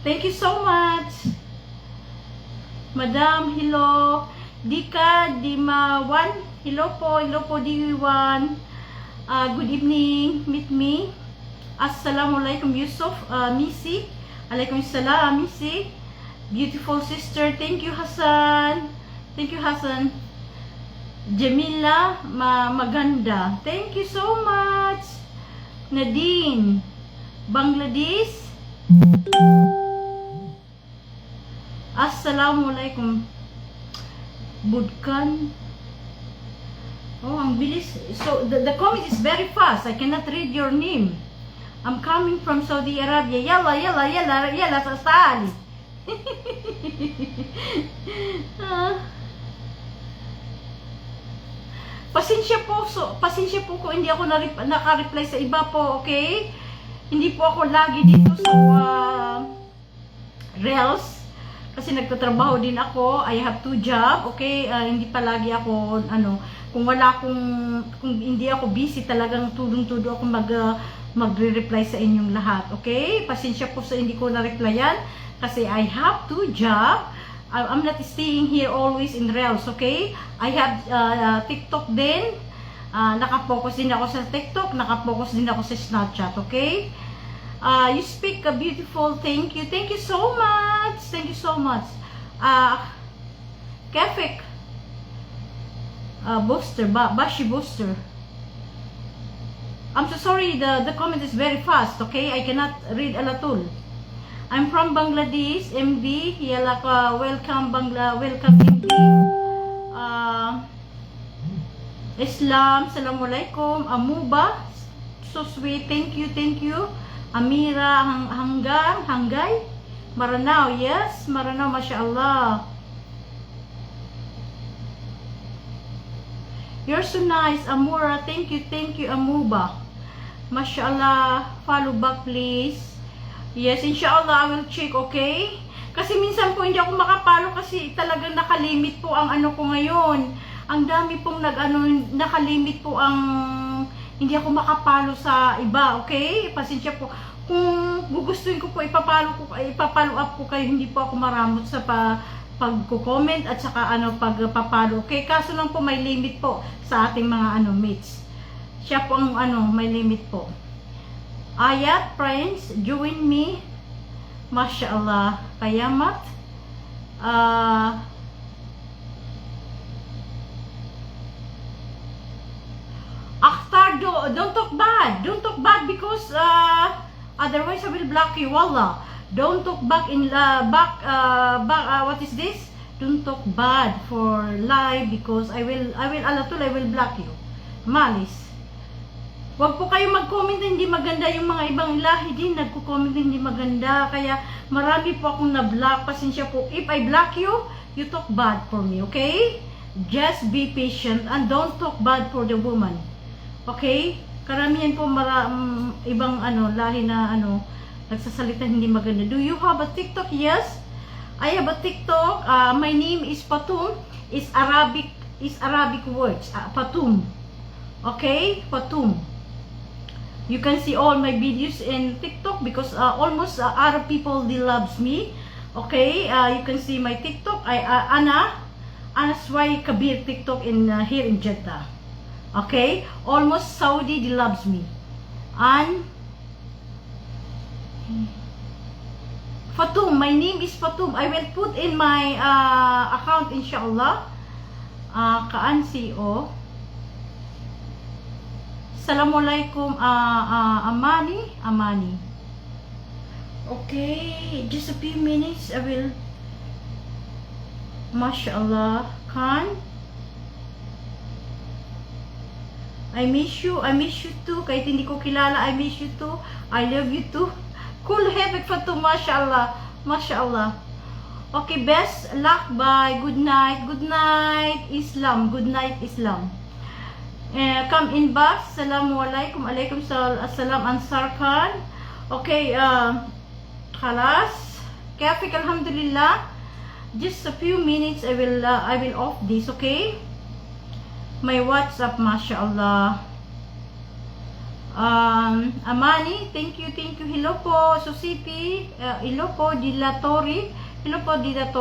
Thank you so much. Madam, hello. Dika, Dimawan, hello po Diwan. Good evening, meet me. Assalamualaikum Yusuf, Missy. Alaikum salam, Missy. Beautiful sister, thank you Hassan. Thank you Hassan. Jamila, maganda. Thank you so much. Nadine, Bangladesh. Assalamualaikum. Budkan. Oh, ang bilis. So, the comment is very fast. I cannot read your name. I'm coming from Saudi Arabia. Yalla, sasali. Pasensya po ko hindi ako naka-reply sa iba po, okay? Hindi po ako lagi dito sa Reels kasi nagtatrabaho din ako. I have 2 jobs, okay? Hindi palagi ako kung hindi ako busy, talagang tudong-tudo ako magre-reply sa inyong lahat, okay? Pasensya po sa hindi ko na-replyan kasi I have 2 jobs. I'm not staying here always in Reels, okay? I have TikTok din. Nakapokus din ako sa TikTok, nakapokus din ako sa Snapchat, okay? You speak beautiful, thank you so much. Thank you so much. Kefik, Booster, Bashi Booster. I'm so sorry, the comment is very fast, okay? I cannot read alatul. I'm from Bangladesh, MD. Yala ka, welcome welcome MD. Islam, Assalamualaikum. Amuba, so sweet, thank you. Amira, Hanggay, Maranao, yes, Maranao, mashallah. You're so nice, Amura, thank you, Amuba. Mashallah, follow back please. Yes, inshallah, I will check, okay? Kasi minsan po hindi ako makapalo kasi talagang nakalimit po ang ko ngayon. Ang dami pong nakalimit po ang hindi ako makapalo sa iba, okay? Pasensya po. Kung gugustuhin ko po, ipapalo up ko kayo, hindi po ako maramot sa pagko-comment at saka pagpapalo, okay? Kaso lang po may limit po sa ating mga mates. Siya po ang may limit po. Ayat, Prince, join me. Mashallah. Kayamat. Akhtar, don't talk bad. Don't talk bad because otherwise I will block you. Wallah. Don't talk back what is this? Don't talk bad for live because I will block you. Malis. Wag po kayo mag-comment na hindi maganda, yung mga ibang lahi din nagko-comment na hindi maganda, kaya marami po akong na-block. Pasensya po. If I block you, you talk bad for me, okay? Just be patient and don't talk bad for the woman. Okay? Karamihan po ibang lahi na nagsasalita hindi maganda. Do you have a TikTok? Yes. I have a TikTok. My name is Patum. Is Arabic words. Patum. Okay? Patum. You can see all my videos in TikTok because almost Arab people they loves me. Okay? You can see my TikTok. Ana Swai Kabir TikTok in here in Jeddah. Okay? Almost Saudi they loves me. And Fatum, my name is Fatum. I will put in my account inshallah. Kaan CEO. Assalamualaikum, Amani. Okay, just a few minutes. I will. Mashallah, Khan. I miss you too. Kahit hindi ko kilala, I miss you too. I love you too. Cool habit for to, mashallah. Okay, best luck, bye. Good night, Islam. Good night, Islam. Come in box. Assalamualaikum. Alaikum assalam Ansar Khan. Okay, khalas. Kafik, alhamdulillah. Just a few minutes I will off this, okay? My WhatsApp, mashallah. Amani, thank you. Hello po, Susiti. Hello po, Dilatori. Hello po, Dilatori.